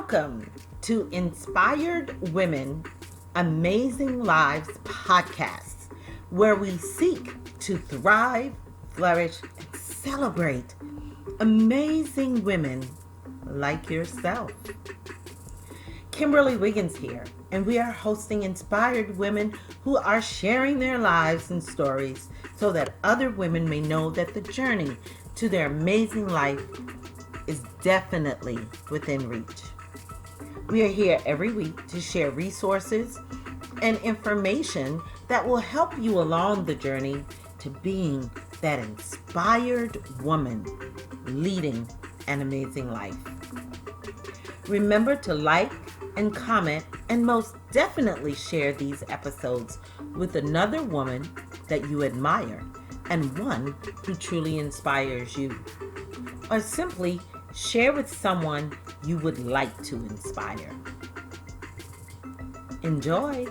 Welcome to Inspired Women, Amazing Lives podcast, where we seek to thrive, flourish, and celebrate amazing women like yourself. Kimberly Wiggins here, and we are hosting inspired women who are sharing their lives and stories so that other women may know that the journey to their amazing life is definitely within reach. We are here every week to share resources and information that will help you along the journey to being that inspired woman leading an amazing life. Remember to like and comment and most definitely share these episodes with another woman that you admire and one who truly inspires you. Or simply share with someone you would like to inspire. Enjoy.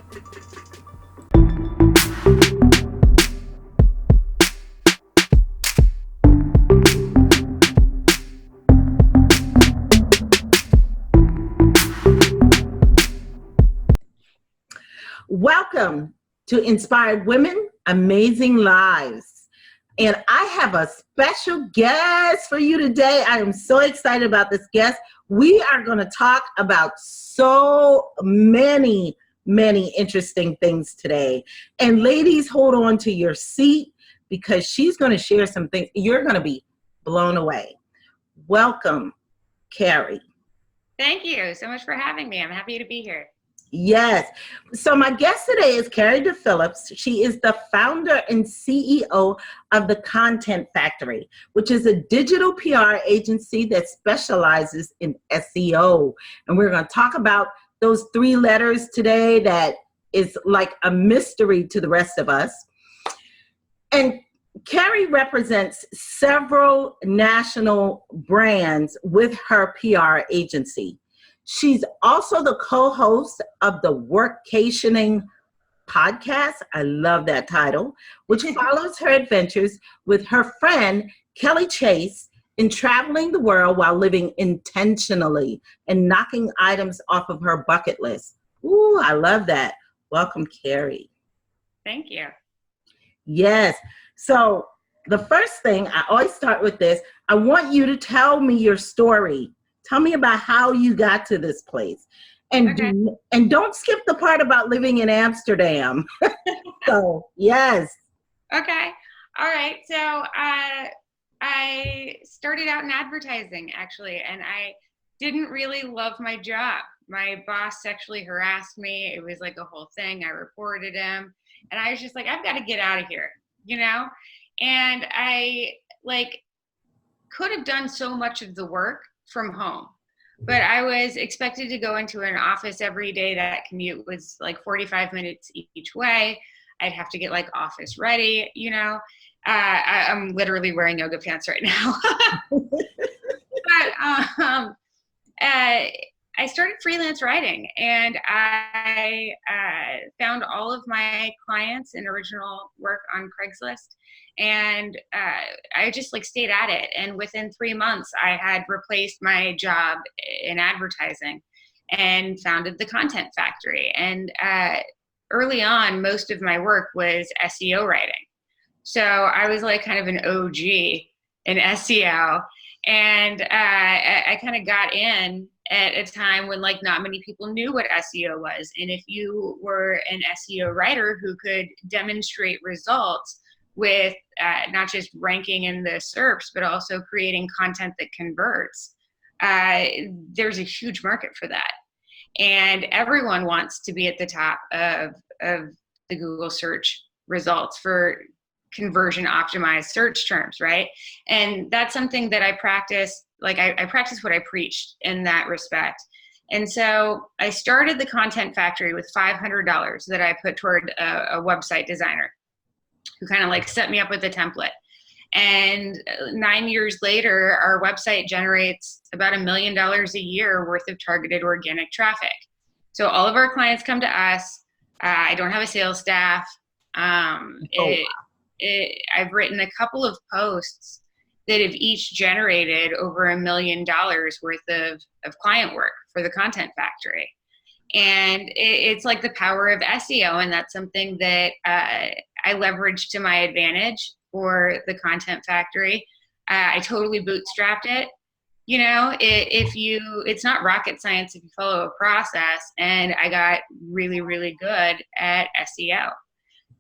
Welcome to Inspired Women, Amazing Lives. And I have a special guest for you today. I am so excited about this guest. We are going to talk about so many interesting things today. And ladies, hold on to your seat because she's going to share some things. You're going to be blown away. Welcome, Kari. Thank you so much for having me. I'm happy to be here. Yes. So my guest today is Kari DePhillips. She is the founder and CEO of The Content Factory, which is a digital PR agency that specializes in SEO. And we're going to talk about those three letters today that is like a mystery to the rest of us. And Kari represents several national brands with her PR agency. She's also the co-host of the Workationing podcast. I love that title, which follows her adventures with her friend, Kelly Chase, in traveling the world while living intentionally and knocking items off of her bucket list. Ooh, I love that. Welcome, Kari. Thank you. Yes. So the first thing, I always start with this. I want you to tell me your story. Tell me about how you got to this place. And, okay. And don't skip the part about living in Amsterdam. So, yes. Okay. All right. So I started out in advertising, actually, and I didn't really love my job. My boss sexually harassed me. It was like a whole thing. I reported him. And I was just like, I've got to get out of here, you know? And I could have done so much of the work from home, but I was expected to go into an office every day. That commute was like 45 minutes each way. I'd have to get like office ready, you know. I'm literally wearing yoga pants right now. But I started freelance writing, and I found all of my clients in original work on Craigslist. And I just stayed at it. And within 3 months, I had replaced my job in advertising and founded the Content Factory. And early on, most of my work was SEO writing. So I was like kind of an OG in SEO. And I kind of got in at a time when not many people knew what SEO was. And if you were an SEO writer who could demonstrate results with not just ranking in the SERPs, but also creating content that converts, there's a huge market for that. And everyone wants to be at the top of the Google search results for conversion optimized search terms, right? And that's something that I practice. I practice what I preached in that respect. And so I started the Content Factory with $500 that I put toward a website designer who kind of set me up with a template. And 9 years later, our website generates about $1 million a year worth of targeted organic traffic. So all of our clients come to us. I don't have a sales staff. I've written a couple of posts that have each generated over $1 million worth of client work for the Content Factory. And it's like the power of SEO. And that's something that I leveraged to my advantage for the Content Factory. I totally bootstrapped it. You know, it's not rocket science if you follow a process. And I got really, really good at SEO.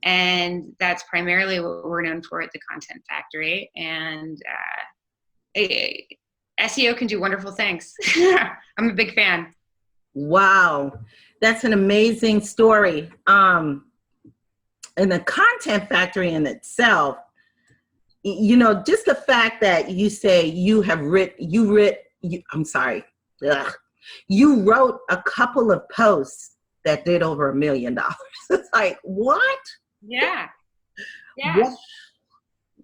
And that's primarily what we're known for at the Content Factory. And SEO can do wonderful things. I'm a big fan. Wow, that's an amazing story. And the Content Factory in itself, you know, just the fact that you say you wrote a couple of posts that did over $1 million. It's like, what? Yeah. Yeah. What?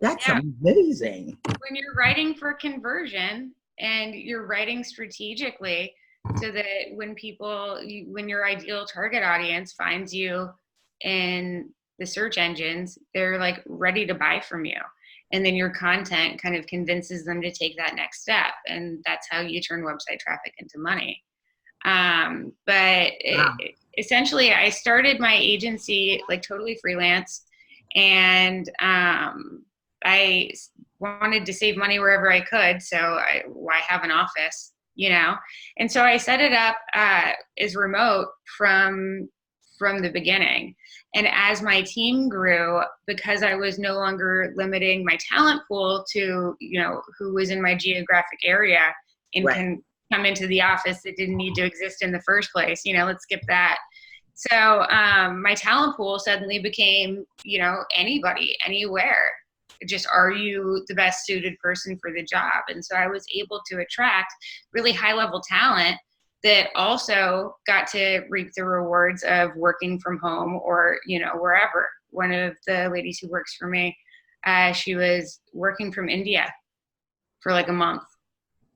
That's amazing. When you're writing for conversion and you're writing strategically so that when your ideal target audience finds you in the search engines, they're like ready to buy from you. And then your content kind of convinces them to take that next step. And that's how you turn website traffic into money. Essentially, I started my agency like totally freelance, and I wanted to save money wherever I could. So why have an office, you know? And so I set it up as remote from the beginning. And as my team grew, because I was no longer limiting my talent pool to, you know, who was in my geographic area and can come into the office that didn't need to exist in the first place, you know, let's skip that. So my talent pool suddenly became, you know, anybody, anywhere. Just, are you the best suited person for the job? And so I was able to attract really high level talent that also got to reap the rewards of working from home or, you know, wherever. One of the ladies who works for me, she was working from India for like a month.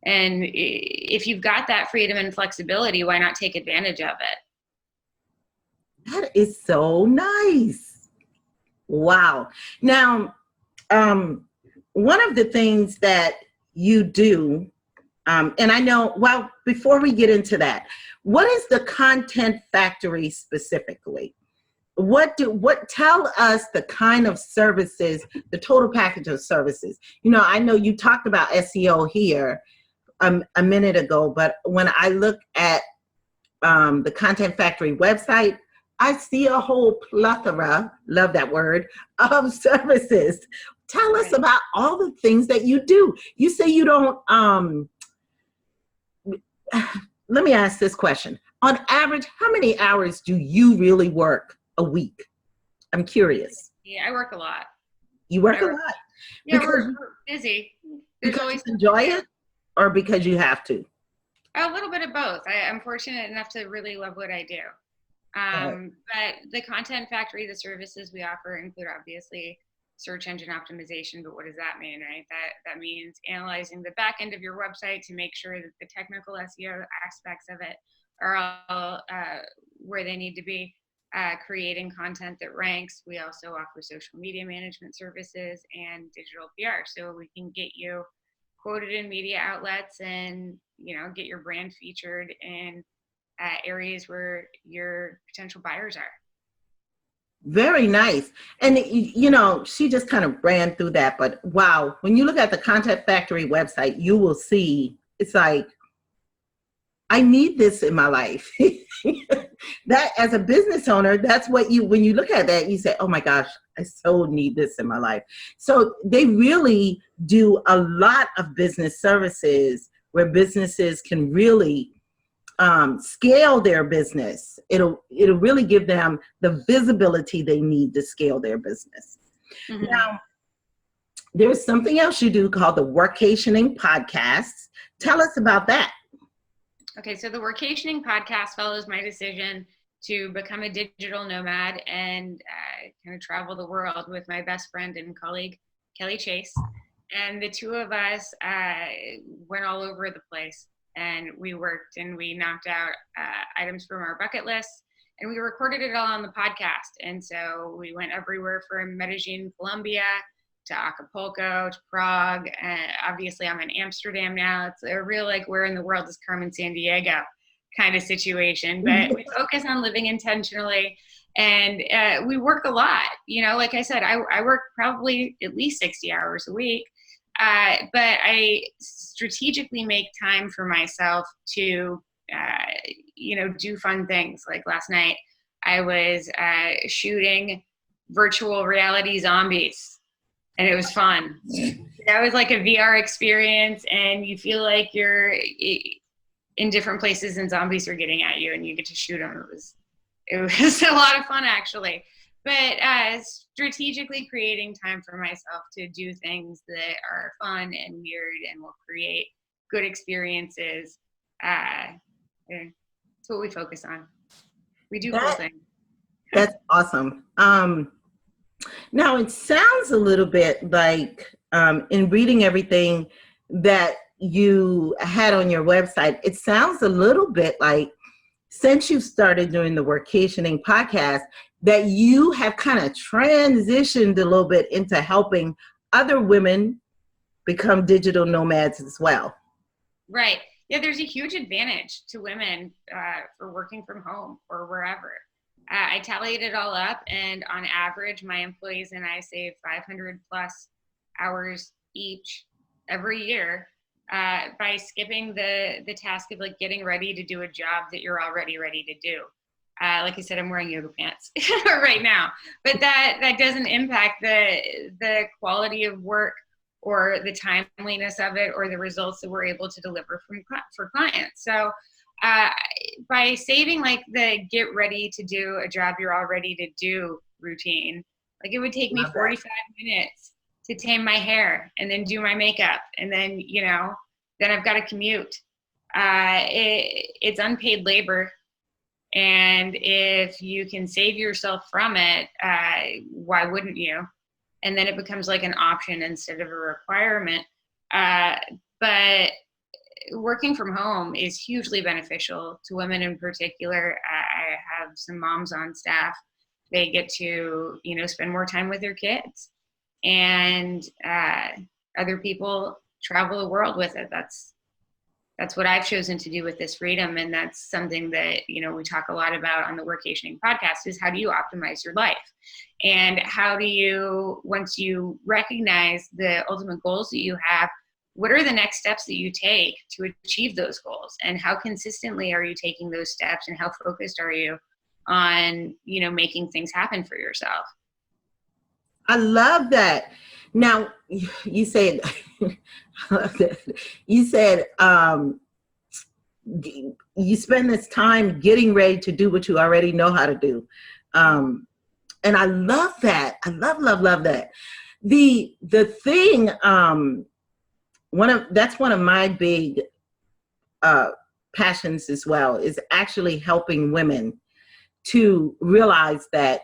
And if you've got that freedom and flexibility, why not take advantage of it? That is so nice. Wow. Now, one of the things that you do, and I know, well, before we get into that, what is the Content Factory specifically? Tell us the kind of services, the total package of services. You know, I know you talked about SEO here a minute ago, but when I look at the Content Factory website, I see a whole plethora, love that word, of services. Tell us about all the things that you do. You say you don't, let me ask this question. On average, how many hours do you really work a week? I'm curious. Yeah, I work a lot. You work a lot? Yeah, we're busy. There's always you enjoy it, or because you have to? A little bit of both. I'm fortunate enough to really love what I do. But the Content Factory, the services we offer include obviously search engine optimization, but what does that mean, right? That means analyzing the back end of your website to make sure that the technical SEO aspects of it are all where they need to be, creating content that ranks. We also offer social media management services and digital PR, so we can get you quoted in media outlets and, you know, get your brand featured in areas where your potential buyers are. Very nice. And, you know, she just kind of ran through that, but wow, when you look at the Content Factory website, you will see, it's like, I need this in my life. That, as a business owner, that's what when you look at that, you say, oh my gosh, I so need this in my life. So they really do a lot of business services where businesses can really scale their business. It'll really give them the visibility they need to scale their business. Mm-hmm. Now, there's something else you do called the Workationing podcast. Tell us about that. Okay, so the Workationing podcast follows my decision to become a digital nomad and kind of travel the world with my best friend and colleague, Kelly Chase. And the two of us went all over the place. And we worked and we knocked out items from our bucket list, and we recorded it all on the podcast. And so we went everywhere from Medellin, Colombia, to Acapulco, to Prague, and obviously I'm in Amsterdam now. It's a real like where in the world is Carmen Sandiego kind of situation, but we focus on living intentionally, and we work a lot. You know, like I said, I work probably at least 60 hours a week, but I strategically make time for myself to, you know, do fun things. Like last night, I was shooting virtual reality zombies, and it was fun. That was like a VR experience, and you feel like you're in different places and zombies are getting at you and you get to shoot them. It was a lot of fun, actually. But strategically creating time for myself to do things that are fun and weird and will create good experiences. That's what we focus on. We do cool things. That's awesome. Now it sounds a little bit like, in reading everything that you had on your website, it sounds a little bit like, since you started doing the Workationing podcast, that you have kind of transitioned a little bit into helping other women become digital nomads as well. Right. Yeah, there's a huge advantage to women for working from home or wherever. I tallied it all up, and on average, my employees and I save 500 plus hours each every year by skipping the task of like getting ready to do a job that you're already ready to do. Like I said, I'm wearing yoga pants right now, but that doesn't impact the quality of work or the timeliness of it or the results that we're able to deliver for clients. So by saving like the get ready to do a job you're all ready to do routine, like it would take me 45 minutes to tame my hair and then do my makeup. And then, you know, then I've got to commute. It's unpaid labor. And if you can save yourself from it, why wouldn't you? And then it becomes like an option instead of a requirement. But working from home is hugely beneficial to women in particular. I have some moms on staff. They get to, you know, spend more time with their kids, and other people travel the world with it. That's what I've chosen to do with this freedom. And that's something that, you know, we talk a lot about on the Workationing podcast is how do you optimize your life? And how do you, once you recognize the ultimate goals that you have, what are the next steps that you take to achieve those goals? And how consistently are you taking those steps, and how focused are you on, you know, making things happen for yourself? I love that. Now, you said, you said you spend this time getting ready to do what you already know how to do. And I love that. I love that. The thing, that's one of my big passions as well, is actually helping women to realize that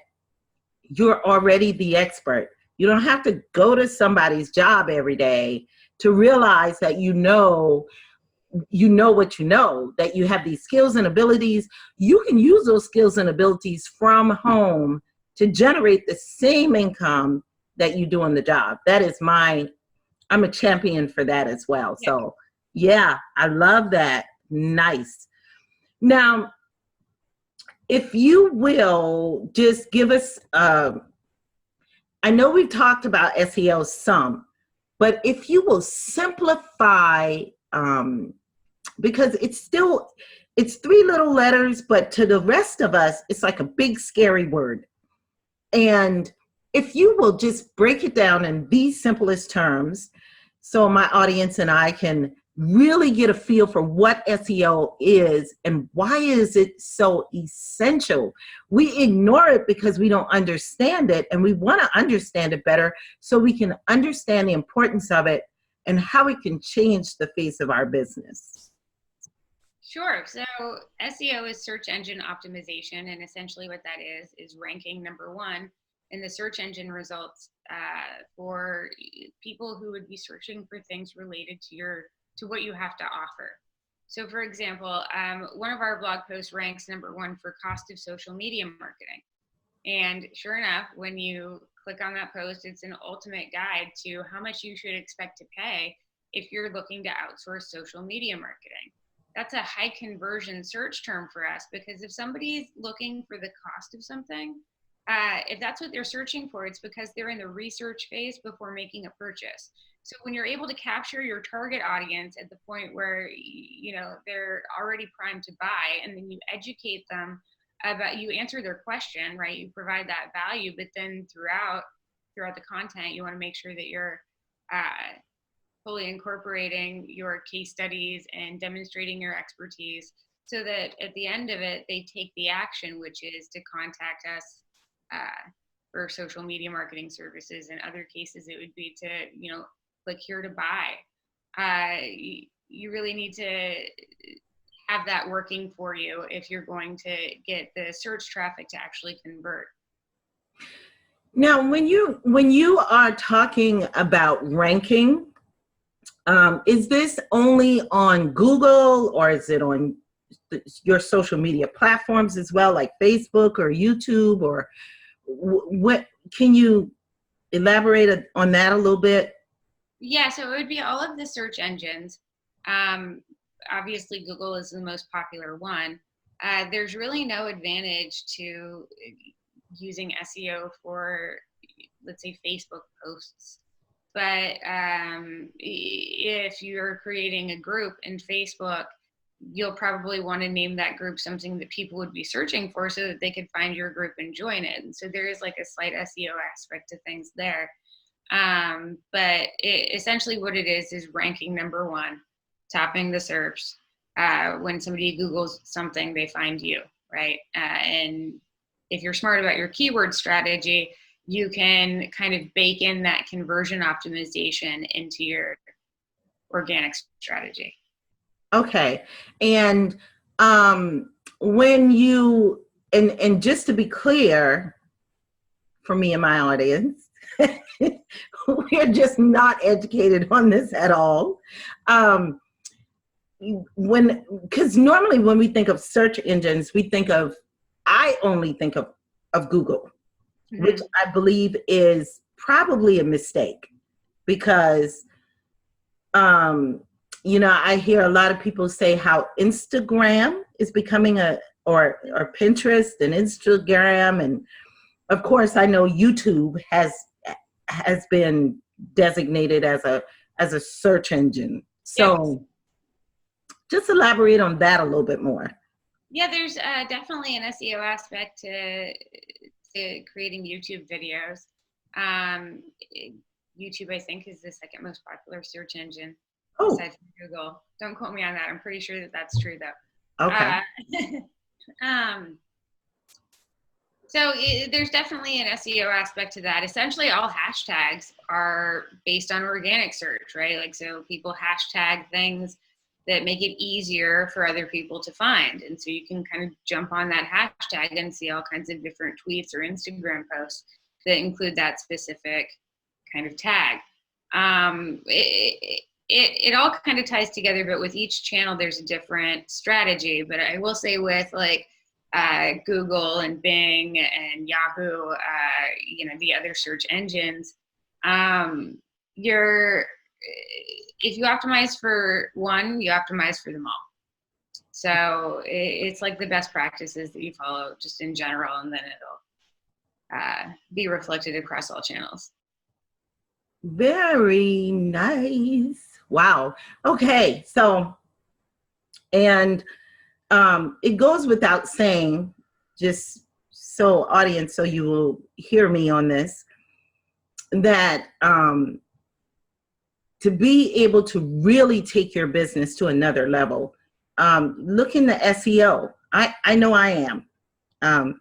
you're already the expert. You don't have to go to somebody's job every day to realize that you know what you know, that you have these skills and abilities. You can use those skills and abilities from home to generate the same income that you do on the job. That is I'm a champion for that as well. Yeah. So yeah, I love that. Nice. Now, if you will just give us, I know we've talked about SEO some, but if you will simplify, because it's 3 little letters, but to the rest of us, it's like a big scary word. And if you will just break it down in the simplest terms, so my audience and I can really get a feel for what SEO is and why is it so essential. We ignore it because we don't understand it, and we want to understand it better so we can understand the importance of it and how it can change the face of our business. Sure. So SEO is search engine optimization, and essentially what that is ranking number 1 in the search engine results for people who would be searching for things related to what you have to offer. So for example, one of our blog posts ranks number 1 for cost of social media marketing. And sure enough, when you click on that post. It's an ultimate guide to how much you should expect to pay if you're looking to outsource social media marketing. That's a high conversion search term for us, because if somebody's looking for the cost of something, if that's what they're searching for, it's because they're in the research phase before making a purchase. So when you're able to capture your target audience at the point where, you know, they're already primed to buy, and then you educate them about, you answer their question, right? You provide that value, but then throughout the content, you want to make sure that you're fully incorporating your case studies and demonstrating your expertise, so that at the end of it, they take the action, which is to contact us for social media marketing services. In other cases, it would be to, you know, click here to buy. You really need to have that working for you if you're going to get the search traffic to actually convert. Now, when you are talking about ranking, is this only on Google, or is it on your social media platforms as well, like Facebook or YouTube, or what? Can you elaborate on that a little bit? Yeah, so it would be all of the search engines. Obviously, Google is the most popular one. There's really no advantage to using SEO for, let's say, Facebook posts. But if you're creating a group in Facebook, you'll probably want to name that group something that people would be searching for, so that they could find your group and join it. And so there is like a slight SEO aspect to things there. But essentially what it is ranking number one, topping the SERPs. When somebody Googles something, they find you, right? And if you're smart about your keyword strategy, you can kind of bake in that conversion optimization into your organic strategy. Okay. And when you, and just to be clear for me and my audience, we're just not educated on this at all. Because normally when we think of search engines, I only think of Google, mm-hmm. which I believe is probably a mistake, because, you know, I hear a lot of people say how Instagram is becoming or Pinterest and Instagram. And of course, I know YouTube has been designated as a search engine. So yes. Just elaborate on that a little bit more. Yeah, there's definitely an SEO aspect to creating YouTube videos. YouTube, I think, is the second most popular search engine aside from Google. Don't quote me on that. I'm pretty sure that that's true, though. Okay. So there's definitely an SEO aspect to that. Essentially, all hashtags are based on organic search, right? Like, so people hashtag things that make it easier for other people to find. And so you can kind of jump on that hashtag and see all kinds of different tweets or Instagram posts that include that specific kind of tag. It all kind of ties together, but with each channel, there's a different strategy. But I will say with like Google and Bing and Yahoo, you know, the other search engines, if you optimize for one, you optimize for them all. So it's like the best practices that you follow just in general, and then it'll be reflected across all channels. Very nice. Wow. Okay. So, and it goes without saying, just so audience, so you will hear me on this, that to be able to really take your business to another level, look into SEO. I know I am.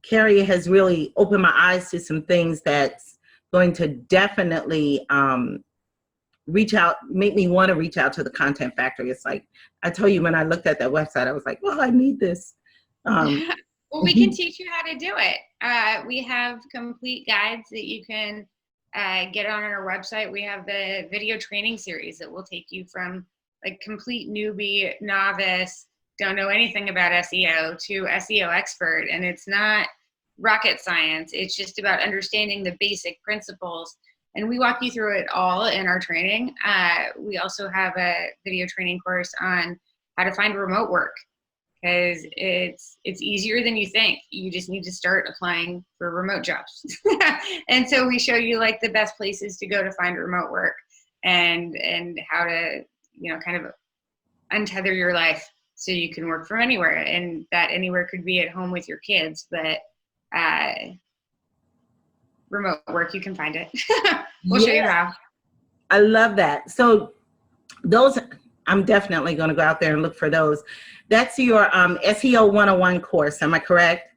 Kari has really opened my eyes to some things that's going to definitely make me want to reach out to the Content Factory. It's like, I told you when I looked at that website, I was like, well, I need this. Well, we can teach you how to do it. We have complete guides that you can get on our website. We have the video training series that will take you from like complete newbie, novice, don't know anything about SEO to SEO expert. And it's not, rocket science. It's just about understanding the basic principles. And we walk you through it all in our training. We also have a video training course on how to find remote work, because it's easier than you think. You just need to start applying for remote jobs. And so we show you like the best places to go to find remote work, and how to, you know, kind of untether your life so you can work from anywhere. And that anywhere could be at home with your kids, but remote work, you can find it. We'll show you how. I love that. So those, I'm definitely going to go out there and look for those. That's your SEO 101 course. Am I correct?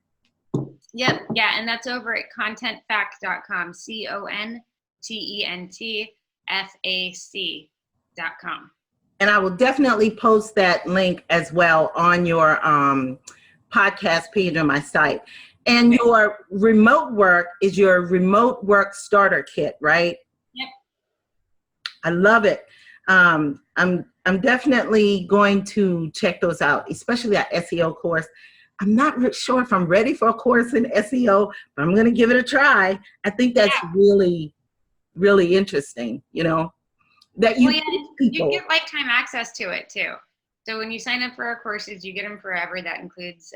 Yep. Yeah. And that's over at contentfact.com, contentfac.com. And I will definitely post that link as well on your podcast page on my site. And your remote work is your remote work starter kit, right? Yep. I love it. I'm definitely going to check those out, especially that SEO course. I'm not sure if I'm ready for a course in SEO, but I'm going to give it a try. I think that's really, really interesting, you know, that you you get lifetime access to it too. So when you sign up for our courses, you get them forever. That includes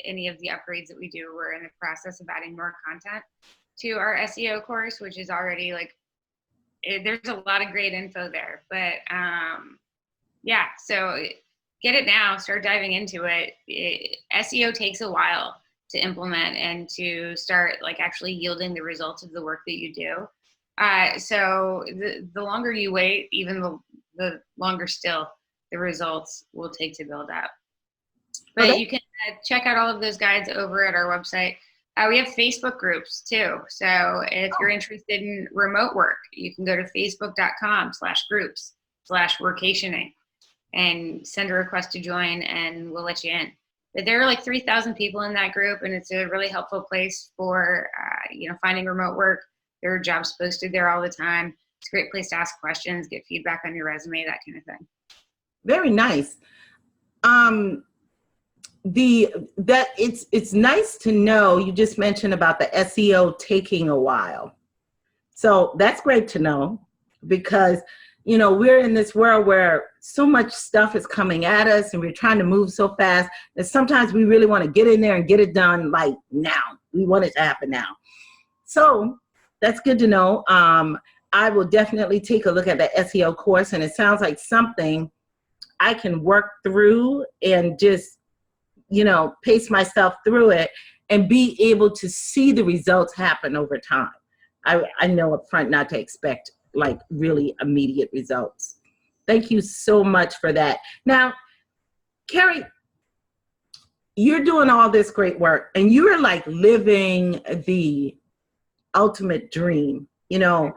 any of the upgrades that we do. We're in the process of adding more content to our SEO course, which is already like, there's a lot of great info there. But yeah, so get it now, start diving into it. SEO takes a while to implement and to start like actually yielding the results of the work that you do. So the longer you wait, even the longer still the results will take to build up. But you can check out all of those guides over at our website. We have Facebook groups too. So if you're interested in remote work, you can go to facebook.com/groups/workationing and send a request to join, and we'll let you in. But there are like 3,000 people in that group, and it's a really helpful place for you know, finding remote work. There are jobs posted there all the time. It's a great place to ask questions, get feedback on your resume, that kind of thing. Very nice. It's nice to know. You just mentioned about the SEO taking a while. So that's great to know, because, you know, we're in this world where so much stuff is coming at us and we're trying to move so fast that sometimes we really want to get in there and get it done like now. We want it to happen now. So that's good to know. I will definitely take a look at the SEO course, and it sounds like something I can work through and just, you know, pace myself through it and be able to see the results happen over time. I know up front not to expect like really immediate results. Thank you so much for that. Now, Kari, you're doing all this great work and you're like living the ultimate dream, you know.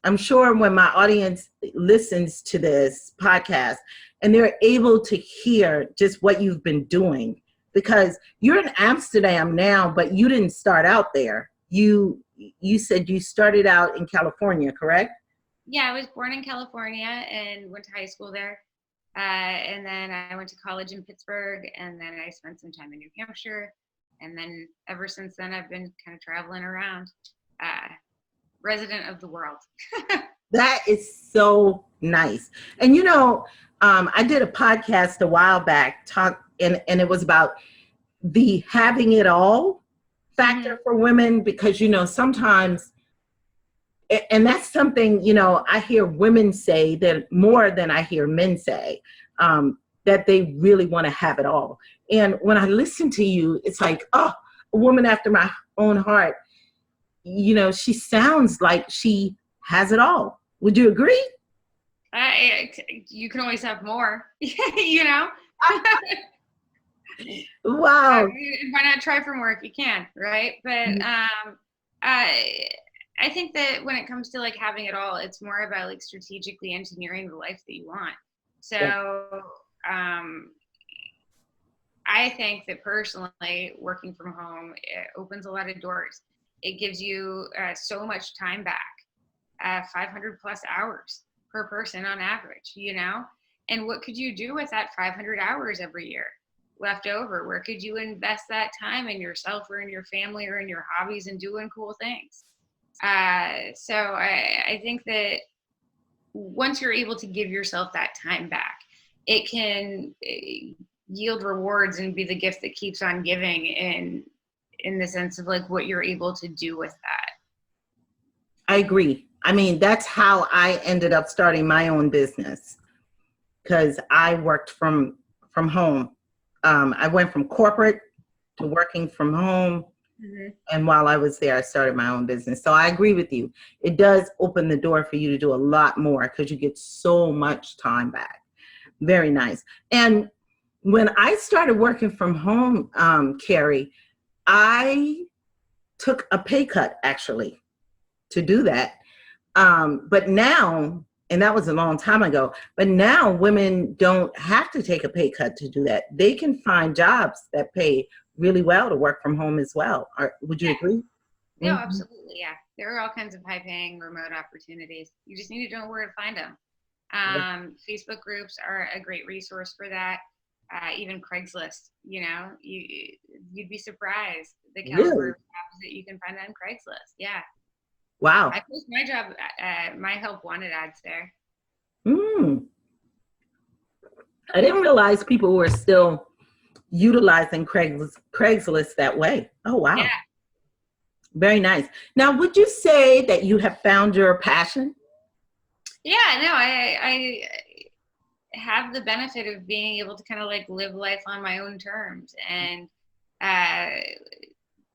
I'm sure when my audience listens to this podcast and they're able to hear just what you've been doing, because you're in Amsterdam now, but you didn't start out there. You said you started out in California, correct? Yeah, I was born in California and went to high school there. And then I went to college in Pittsburgh, and then I spent some time in New Hampshire. And then ever since then, I've been kind of traveling around. Resident of the world. That is so nice. And you know, I did a podcast a while back and it was about the having it all factor for women, because, you know, sometimes, and that's something, you know, I hear women say that more than I hear men say, that they really want to have it all. And when I listen to you, it's like, oh, a woman after my own heart. You know, she sounds like she has it all. Would you agree? You can always have more, you know? Wow. Why not try for more if you can, right? But I think that when it comes to like having it all, it's more about like strategically engineering the life that you want. So I think that personally, working from home, it opens a lot of doors. It gives you so much time back, 500 plus hours per person on average, you know? And what could you do with that 500 hours every year? left over? Where could you invest that time in yourself or in your family or in your hobbies and doing cool things? So I think that once you're able to give yourself that time back, it can yield rewards and be the gift that keeps on giving in the sense of like what you're able to do with that. I agree. I mean, that's how I ended up starting my own business, because I worked from home. I went from corporate to working from home. Mm-hmm. And while I was there, I started my own business. So I agree with you. It does open the door for you to do a lot more because you get so much time back. Very nice. And when I started working from home, Kari, I took a pay cut actually to do that. But now, and that was a long time ago, but now women don't have to take a pay cut to do that. They can find jobs that pay really well to work from home as well. Would you agree? No, absolutely. Yeah. There are all kinds of high paying remote opportunities. You just need to know where to find them. Facebook groups are a great resource for that. Even Craigslist, you'd be surprised the caliber of jobs that you can find on Craigslist. Yeah. Wow. I post my job, my help wanted ads there. I didn't realize people were still utilizing Craigslist that way. Oh, wow. Yeah. Very nice. Now, would you say that you have found your passion? Yeah, no, I have the benefit of being able to kind of like live life on my own terms and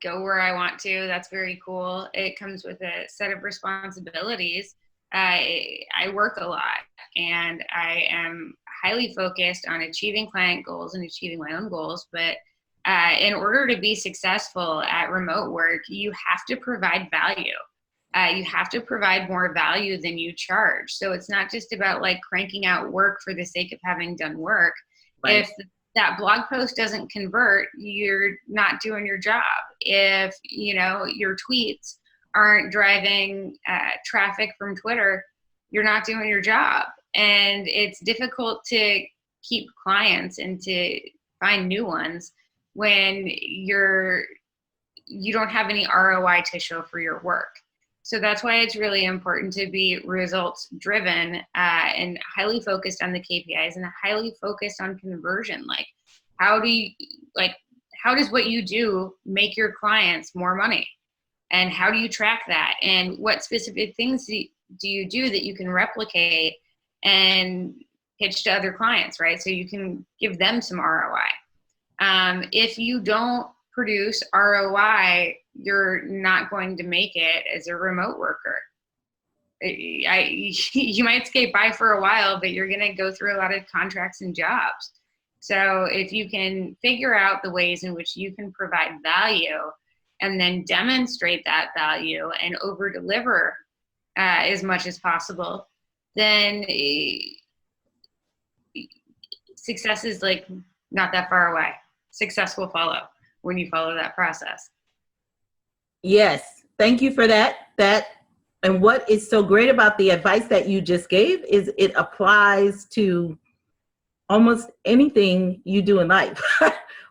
go where I want to. That's very cool. It comes with a set of responsibilities. I work a lot and I am highly focused on achieving client goals and achieving my own goals. But in order to be successful at remote work, you have to provide value. You have to provide more value than you charge. So it's not just about like cranking out work for the sake of having done work. Right. If that blog post doesn't convert, you're not doing your job. If, your tweets aren't driving traffic from Twitter, you're not doing your job. And it's difficult to keep clients and to find new ones when you don't have any ROI to show for your work. So that's why it's really important to be results driven and highly focused on the KPIs and highly focused on conversion. Like, how does what you do make your clients more money? And how do you track that? And what specific things do you do that you can replicate and pitch to other clients, right? So you can give them some ROI. If you don't produce ROI, you're not going to make it as a remote worker. You might skate by for a while, but you're going to go through a lot of contracts and jobs. So if you can figure out the ways in which you can provide value and then demonstrate that value and over deliver as much as possible, then success is like not that far away. Success will follow when you follow that process. Yes, thank you for that. And what is so great about the advice that you just gave is it applies to almost anything you do in life.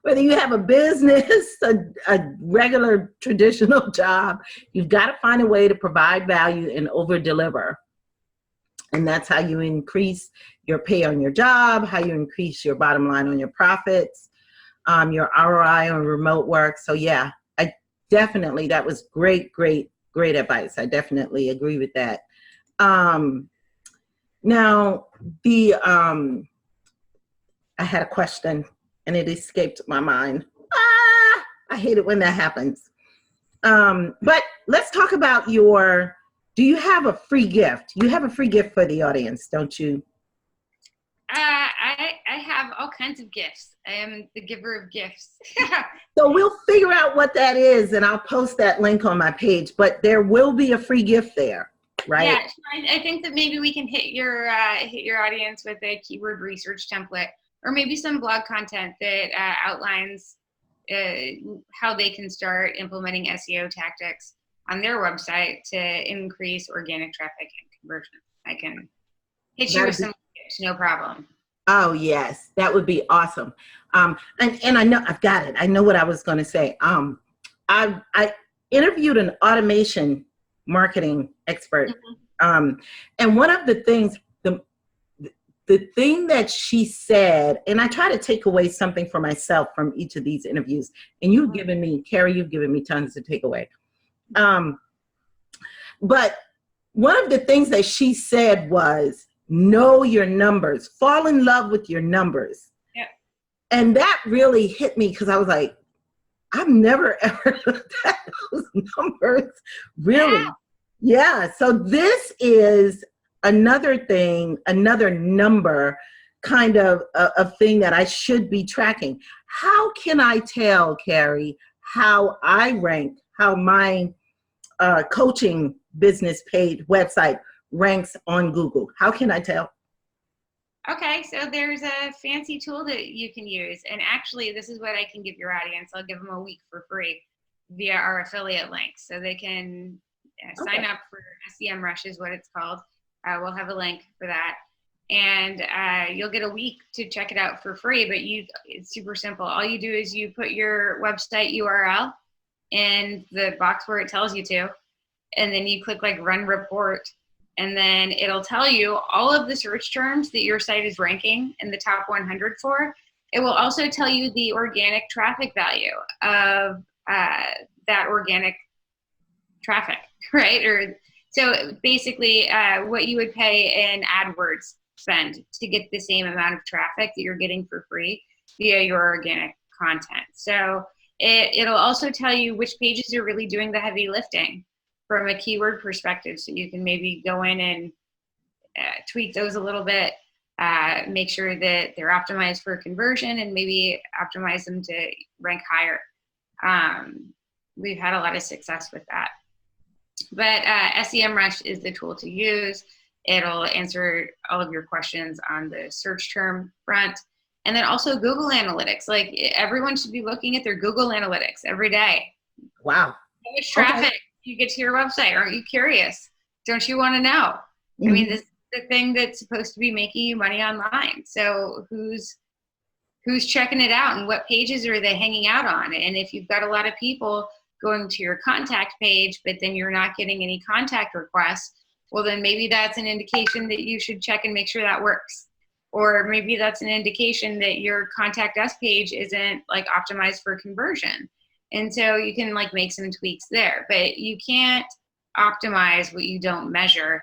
Whether you have a business, a regular traditional job, you've got to find a way to provide value and over deliver. And that's how you increase your pay on your job, how you increase your bottom line on your profits, your ROI on remote work. So yeah, that was great advice. I definitely agree with that. Now, I had a question and it escaped my mind. I hate it when that happens. But let's talk about do you have a free gift? You have a free gift for the audience, don't you? I have all kinds of gifts. I am the giver of gifts. So we'll figure out what that is and I'll post that link on my page, but there will be a free gift there, right? Yeah, I think that maybe we can hit your audience with a keyword research template or maybe some blog content that outlines how they can start implementing SEO tactics on their website to increase organic traffic and conversion. I can hit you with some tips, no problem. Oh yes, that would be awesome. And I know I've got it. I know what I was going to say. I interviewed an automation marketing expert, and one of the things, the thing that she said, and I try to take away something for myself from each of these interviews. And you've given me, Kari, you've given me tons to take away. But one of the things that she said was, know your numbers, fall in love with your numbers. Yeah. And that really hit me because I was like, I've never ever looked at those numbers. Really? Yeah. So this is another thing, another number kind of a thing that I should be tracking. How can I tell, Kari, how I rank, how my coaching business page website ranks on Google? How can I tell? Okay, so there's a fancy tool that you can use. And actually, this is what I can give your audience. I'll give them a week for free via our affiliate link. So they can sign up for SEMrush is what it's called. We'll have a link for that. And you'll get a week to check it out for free, but it's super simple. All you do is you put your website URL in the box where it tells you to, and then you click like run report, and then it'll tell you all of the search terms that your site is ranking in the top 100 for. It will also tell you the organic traffic value of that organic traffic, right? Or so basically what you would pay in AdWords spend to get the same amount of traffic that you're getting for free via your organic content. So it'll also tell you which pages are really doing the heavy lifting from a keyword perspective. So you can maybe go in and tweak those a little bit, make sure that they're optimized for conversion, and maybe optimize them to rank higher. We've had a lot of success with that. But SEMrush is the tool to use. It'll answer all of your questions on the search term front. And then also Google Analytics. Like, everyone should be looking at their Google Analytics every day. Wow. How much traffic you get to your website? Aren't you curious? Don't you want to know? I mean, this is the thing that's supposed to be making you money online. So who's checking it out, and what pages are they hanging out on? And if you've got a lot of people going to your contact page, but then you're not getting any contact requests, well, then maybe that's an indication that you should check and make sure that works. Or maybe that's an indication that your contact us page isn't like optimized for conversion. And so you can like make some tweaks there, but you can't optimize what you don't measure.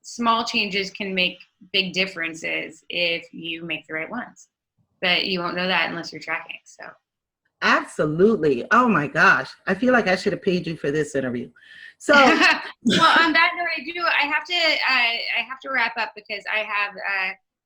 Small changes can make big differences if you make the right ones, but you won't know that unless you're tracking. So absolutely. Oh my gosh. I feel like I should have paid you for this interview. So well, on that note, I have to wrap up because I have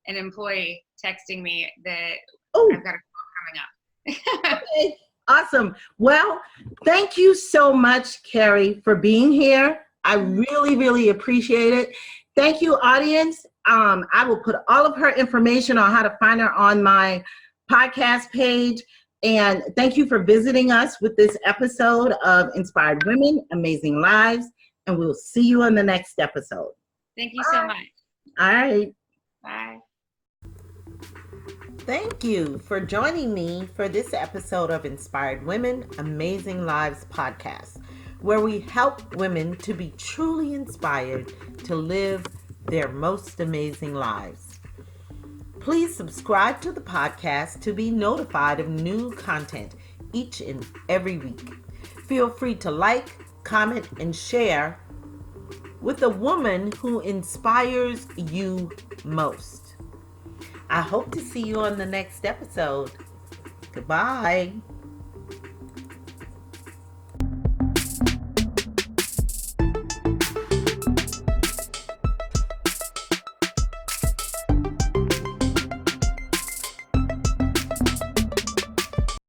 an employee texting me that I've got a call coming up. Okay. Awesome. Well, thank you so much, Kari, for being here. I really, really appreciate it. Thank you, audience. I will put all of her information on how to find her on my podcast page. And thank you for visiting us with this episode of Inspired Women, Amazing Lives. And we'll see you on the next episode. Thank you so much. All right. Bye. Thank you for joining me for this episode of Inspired Women, Amazing Lives podcast, where we help women to be truly inspired to live their most amazing lives. Please subscribe to the podcast to be notified of new content each and every week. Feel free to like, comment, and share with a woman who inspires you most. I hope to see you on the next episode. Goodbye.